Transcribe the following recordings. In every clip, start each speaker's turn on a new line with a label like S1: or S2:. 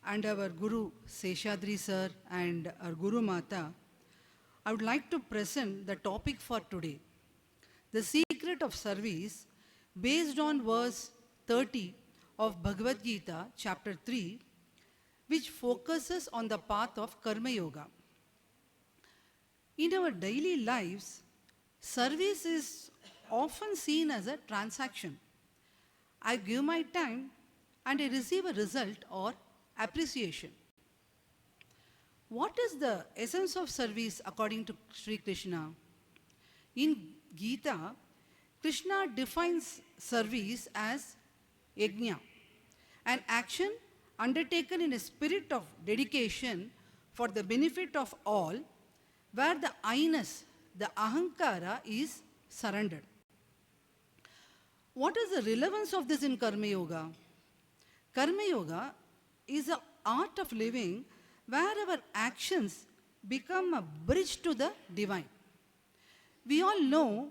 S1: and our Guru Seshadri sir and our Guru Mata, I would like to present the topic for today, the secret of service, based on verse 30 of Bhagavad Gita, chapter 3, which focuses on the path of Karma Yoga. In our daily lives, service is often seen as a transaction. I give my time and I receive a result or appreciation. What is the essence of service according to Sri Krishna? In Gita, Krishna defines service as yajna, an action undertaken in a spirit of dedication for the benefit of all, where the I-ness, the ahankara, is surrendered. What is the relevance of this in Karma Yoga? Karma Yoga is the art of living where our actions become a bridge to the divine. We all know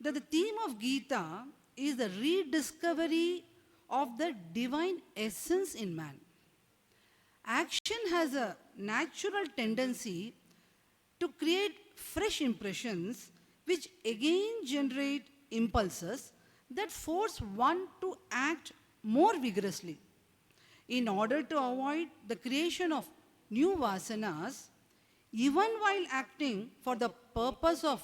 S1: that the theme of Gita is the rediscovery of the divine essence in man. Action has a natural tendency to create fresh impressions, which again generate impulses that force one to act more vigorously. In order to avoid the creation of new vasanas, even while acting for the purpose of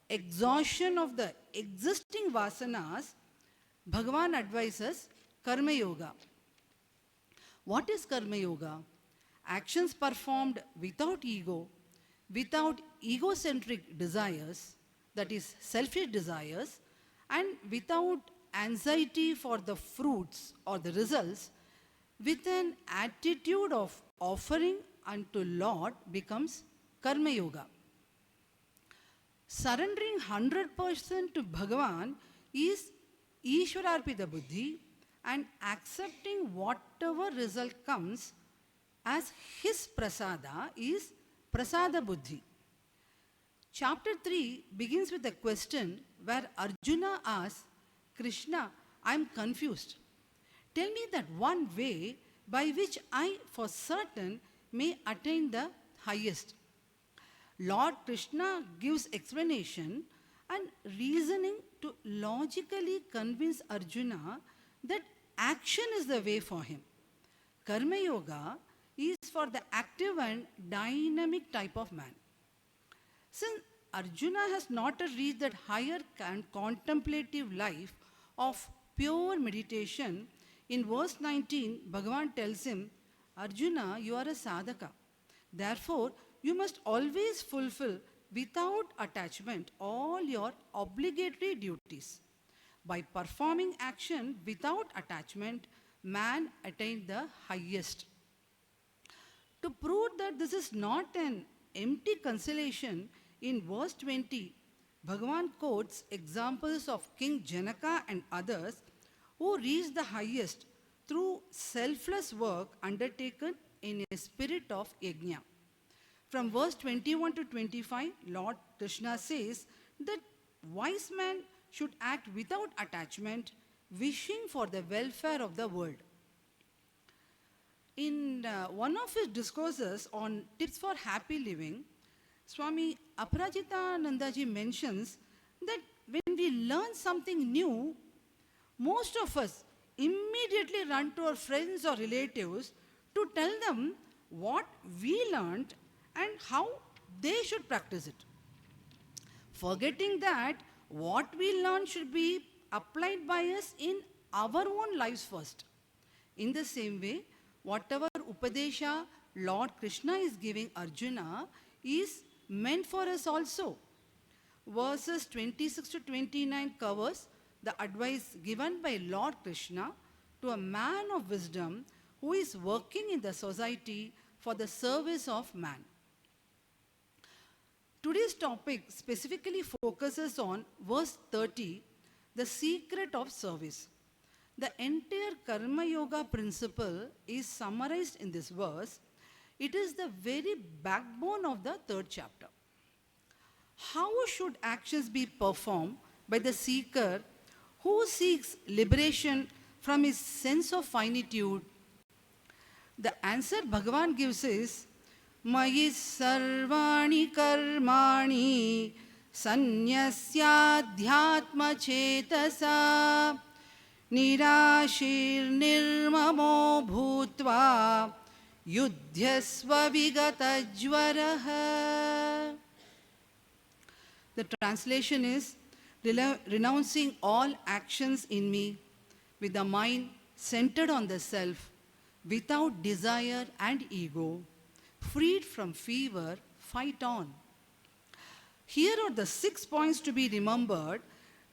S1: exhaustion of the existing vasanas, Bhagavan advises Karma Yoga. What is Karma Yoga? Actions performed without ego, without egocentric desires, that is, selfish desires, and without anxiety for the fruits or the results, with an attitude of offering unto Lord, becomes Karma Yoga. Surrendering 100% to Bhagavan is Ishwararpita Buddhi, and accepting whatever result comes as his prasada is Prasada Buddhi. Chapter 3 begins with a question where Arjuna asks, Krishna, I am confused. Tell me that one way by which I for certain may attain the highest. Lord Krishna gives explanation and reasoning to logically convince Arjuna that action is the way for him. Karma Yoga is for the active and dynamic type of man. Since Arjuna has not reached that higher contemplative life of pure meditation, in verse 19, Bhagavan tells him, Arjuna, you are a sadhaka. Therefore, you must always fulfill without attachment all your obligatory duties. By performing action without attachment, man attains the highest. To prove that this is not an empty consolation, in verse 20, Bhagavan quotes examples of King Janaka and others who reached the highest through selfless work undertaken in a spirit of yajna. From verse 21 to 25, Lord Krishna says that wise man should act without attachment, wishing for the welfare of the world. In one of his discourses on tips for happy living, Swami Aparajitanandaji mentions that when we learn something new, most of us immediately run to our friends or relatives to tell them what we learned and how they should practice it, forgetting that what we learn should be applied by us in our own lives first. In the same way, whatever Upadesha Lord Krishna is giving Arjuna is meant for us also. Verses 26 to 29 covers the advice given by Lord Krishna to a man of wisdom who is working in the society for the service of man. Today's topic specifically focuses on verse 30, the secret of service. The entire Karma Yoga principle is summarized in this verse. It is the very backbone of the third chapter. How should actions be performed by the seeker who seeks liberation from his sense of finitude The answer Bhagavan gives is Mayi sarvani karmani sanyasya chetasa nirashir nirmamo bhutva yudhyasva vigata jvaraha. The translation is renouncing all actions in me with the mind centered on the self, without desire and ego, freed from fever, fight on. Here are the 6 points to be remembered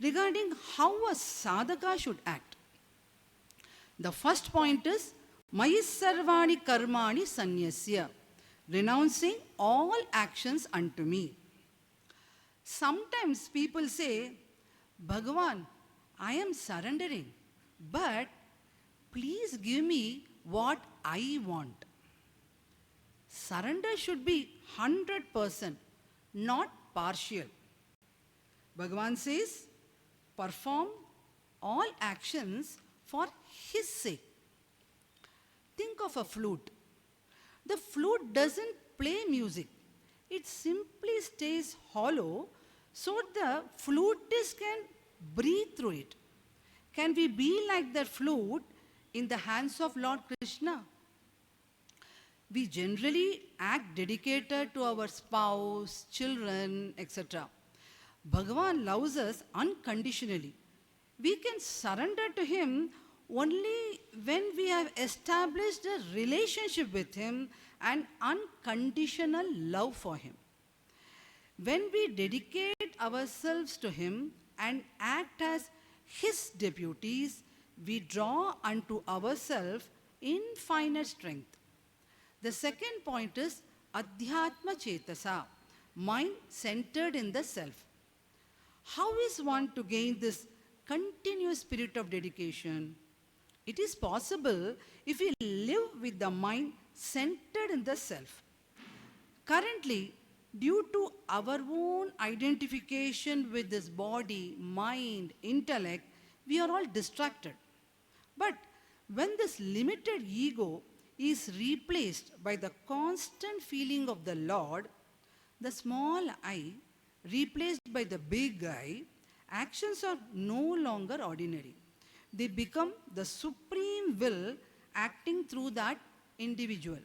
S1: regarding how a sadhaka should act. The first point is Mayi sarvani karmani sanyasya, renouncing all actions unto me. Sometimes people say, Bhagavan, I am surrendering, but please give me what I want. Surrender should be 100%, not partial. Bhagavan says, perform all actions for his sake. Think of a flute. The flute doesn't play music. It simply stays hollow so the flutist can breathe through it. Can we be like that flute in the hands of Lord Krishna? We generally act dedicated to our spouse, children, etc. Bhagavan loves us unconditionally. We can surrender to him only when we have established a relationship with him and unconditional love for him. When we dedicate ourselves to him and act as his deputies, we draw unto ourselves infinite strength. The second point is Adhyatma Chetasa, mind centered in the self. How is one to gain this continuous spirit of dedication? It is possible if we live with the mind centered in the self. Currently, due to our own identification with this body, mind, intellect, we are all distracted. But when this limited ego is replaced by the constant feeling of the Lord, the small I replaced by the big I, actions are no longer ordinary. They become the supreme will acting through that individual.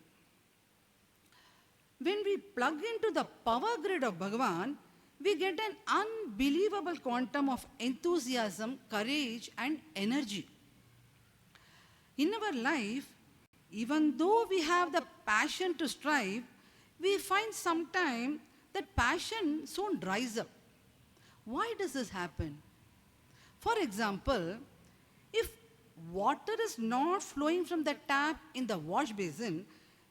S1: When we plug into the power grid of Bhagavan, we get an unbelievable quantum of enthusiasm, courage, and energy. In our life, even though we have the passion to strive, we find sometimes that passion soon dries up. Why does this happen? For example, if water is not flowing from the tap in the wash basin,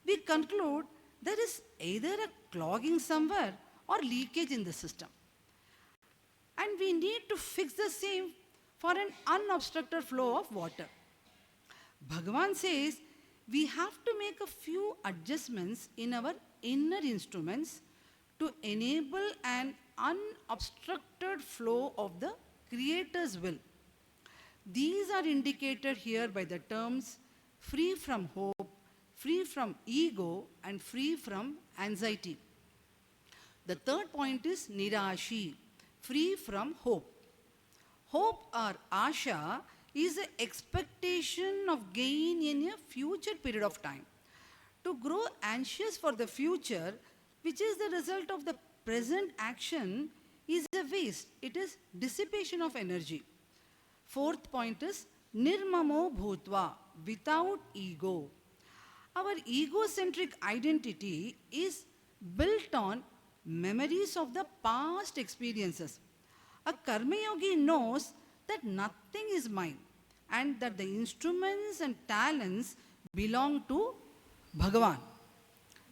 S1: we conclude there is either a clogging somewhere or leakage in the system. And we need to fix the same for an unobstructed flow of water. Bhagavan says we have to make a few adjustments in our inner instruments to enable an unobstructed flow of the Creator's will. These are indicated here by the terms free from hope, free from ego, and free from anxiety. The third point is Nirashi, free from hope. Hope or Asha is the expectation of gain in a future period of time. To grow anxious for the future, which is the result of the present action, is a waste. It is dissipation of energy. Fourth point is Nirmamo Bhutva, without ego. Our egocentric identity is built on memories of the past experiences. A Karma Yogi knows that nothing is mine and that the instruments and talents belong to Bhagavan.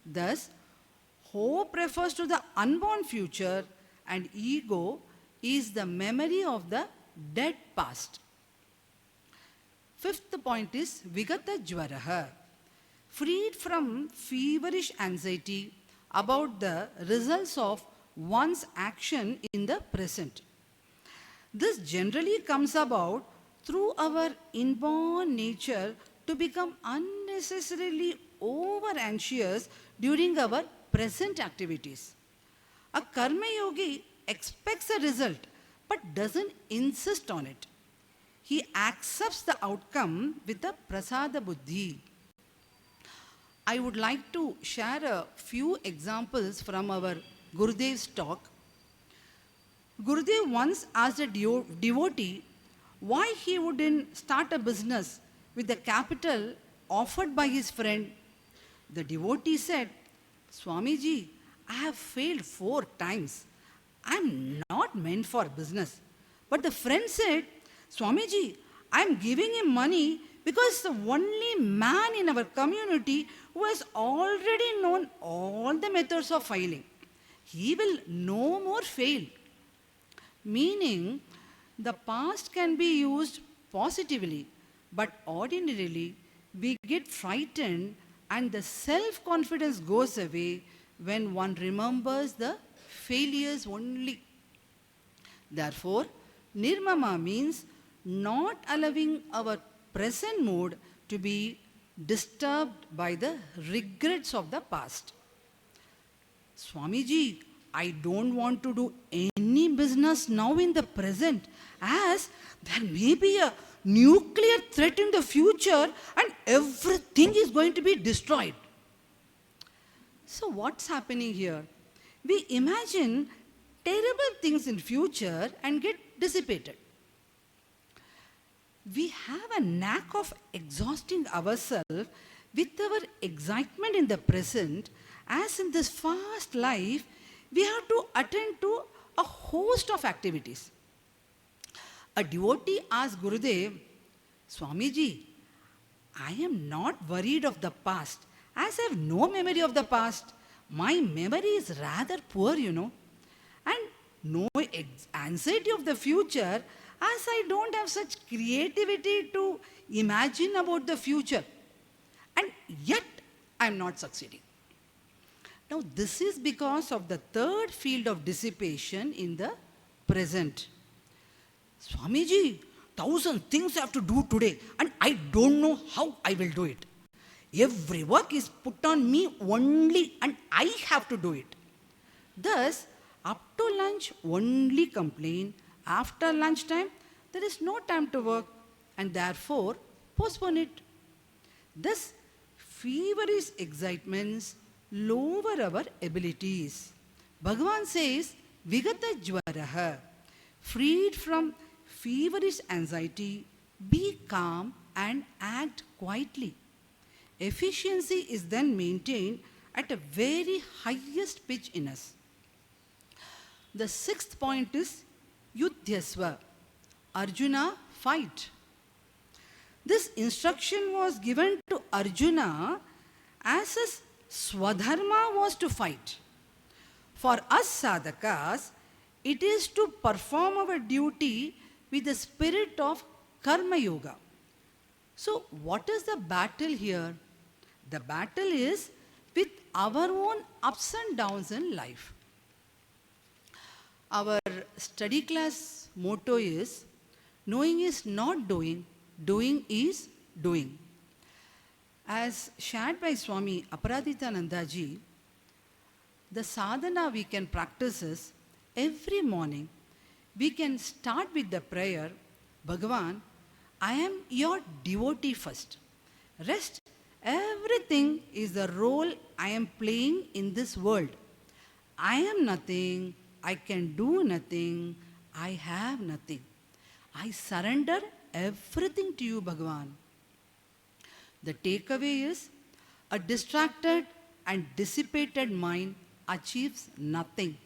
S1: Thus, hope refers to the unborn future and ego is the memory of the dead past. Fifth point is Vigata Jvaraha, freed from feverish anxiety about the results of one's action in the present. This generally comes about through our inborn nature to become unnecessary unnecessarily over anxious during our present activities. A karma yogi expects a result but doesn't insist on it. He accepts the outcome with a prasada buddhi. I would like to share a few examples from our Gurudev's talk. Gurudev once asked a devotee why he wouldn't start a business with the capital offered by his friend. The devotee said, Swamiji, I have failed 4 times. I am not meant for business. But the friend said, Swamiji, I am giving him money because the only man in our community who has already known all the methods of failing. He will no more fail. Meaning, the past can be used positively, but ordinarily we get frightened and the self-confidence goes away when one remembers the failures only. Therefore, nirmama means not allowing our present mood to be disturbed by the regrets of the past. Swamiji, I don't want to do any business now in the present, as there may be a nuclear threat in the future and everything is going to be destroyed. So what's happening here? We imagine terrible things in future and get dissipated. We have a knack of exhausting ourselves with our excitement in the present, as in this fast life, we have to attend to a host of activities. A devotee asked Gurudev, Swamiji, I am not worried of the past, as I have no memory of the past. My memory is rather poor, and no anxiety of the future, as I don't have such creativity to imagine about the future. And yet, I am not succeeding. Now, this is because of the third field of dissipation in the present. Swamiji, 1,000 things I have to do today, and I don't know how I will do it. Every work is put on me only, and I have to do it. Thus, up to lunch, only complain. After lunchtime, there is no time to work, and therefore, postpone it. Thus, feverish excitements lower our abilities. Bhagavan says, Vigata Jwaraha, freed from feverish anxiety, be calm and act quietly. Efficiency is then maintained at a very highest pitch in us. The 6th point is Yudhyasva. Arjuna, fight. This instruction was given to Arjuna as his Swadharma was to fight. For us sadhakas, it is to perform our duty with the spirit of Karma Yoga. So, what is the battle here? The battle is with our own ups and downs in life. Our study class motto is, knowing is not doing, doing is doing. As shared by Swami Aparaditananda ji, the sadhana we can practice is every morning we can start with the prayer, Bhagavan, I am your devotee first. Rest, everything is the role I am playing in this world. I am nothing, I can do nothing, I have nothing. I surrender everything to you, Bhagavan. The takeaway is, a distracted and dissipated mind achieves nothing.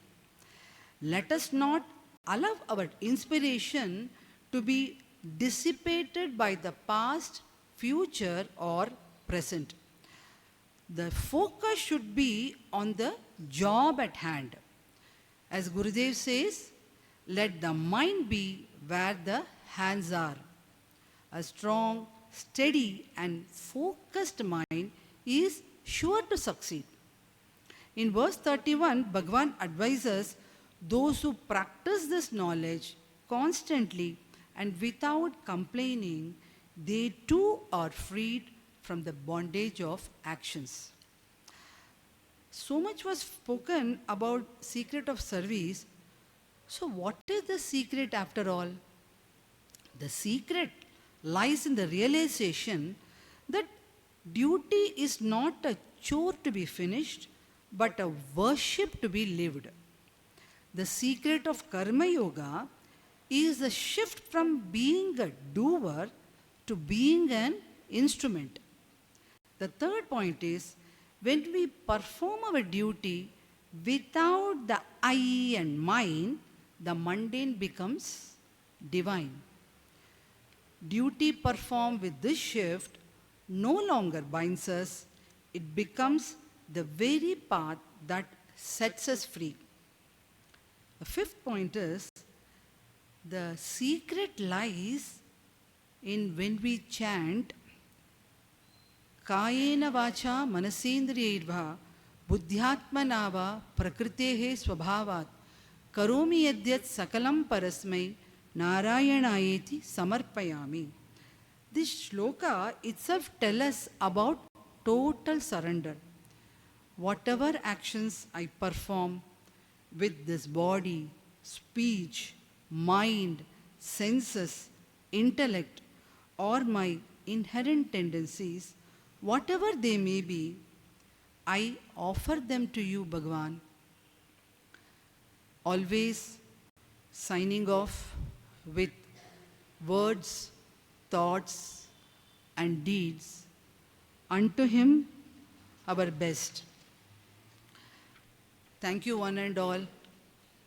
S1: Let us not allow our inspiration to be dissipated by the past, future or present. The focus should be on the job at hand. As Gurudev says, let the mind be where the hands are. A strong, steady and focused mind is sure to succeed. In verse 31, Bhagavan advises those who practice this knowledge constantly and without complaining, they too are freed from the bondage of actions. So much was spoken about secret of service. So what is the secret after all? The secret lies in the realization that duty is not a chore to be finished, but a worship to be lived. The secret of Karma Yoga is the shift from being a doer to being an instrument. The third point is, when we perform our duty without the I and mine, the mundane becomes divine. Duty performed with this shift no longer binds us, it becomes the very path that sets us free. The fifth point is, the secret lies in when we chant Kayena vacha manasendriyairva buddhyatmana va prakritehe swabhavat karomi yadyat sakalam parasmai narayanayeti samarpayami. This shloka itself tells us about total surrender. Whatever actions I perform with this body, speech, mind, senses, intellect, or my inherent tendencies, whatever they may be, I offer them to you, Bhagavan. Always signing off with words, thoughts, and deeds. Unto Him, our best. Thank you, one and all.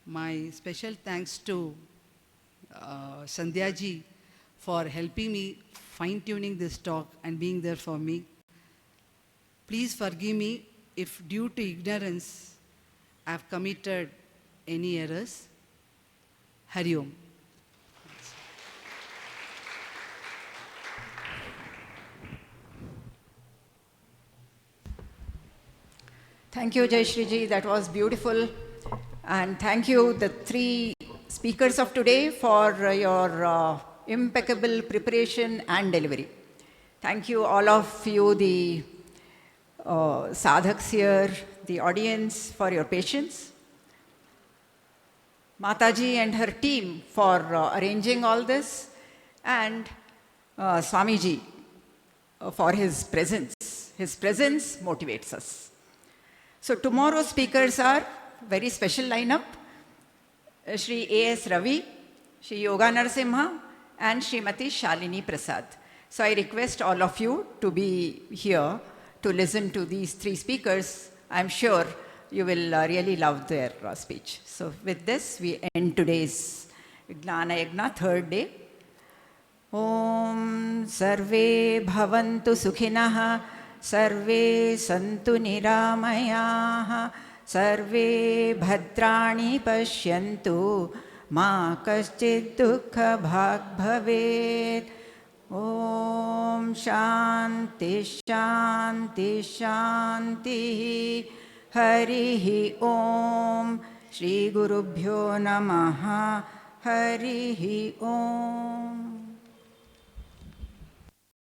S1: My special thanks to Sandhya ji for helping me fine-tuning this talk and being there for me. Please forgive me if due to ignorance I have committed any errors. Hari Om.
S2: Thank you, Jayashree ji. That was beautiful. And thank you, the three speakers of today, for your impeccable preparation and delivery. Thank you, all of you, the sadhaks here, the audience, for your patience. Mataji and her team for arranging all this, and Swamiji for his presence. His presence motivates us. So tomorrow's speakers are very special lineup. Shri A.S. Ravi, Shri Yoga Narasimha, and Srimati Shalini Prasad. So I request all of you to be here to listen to these three speakers. I'm sure you will really love their speech. So with this, we end today's Gnana Yagna, third day. Om Sarve Bhavantu Sukhinaha, Sarve Santu Niramayaha, Sarve Bhadrani Pashyantu, Ma Kaschid Dukha Bhag Bhavet. Om Shanti Shanti Shanti. Harihi Om. Shri Gurubhyo Namaha. Harihi Om.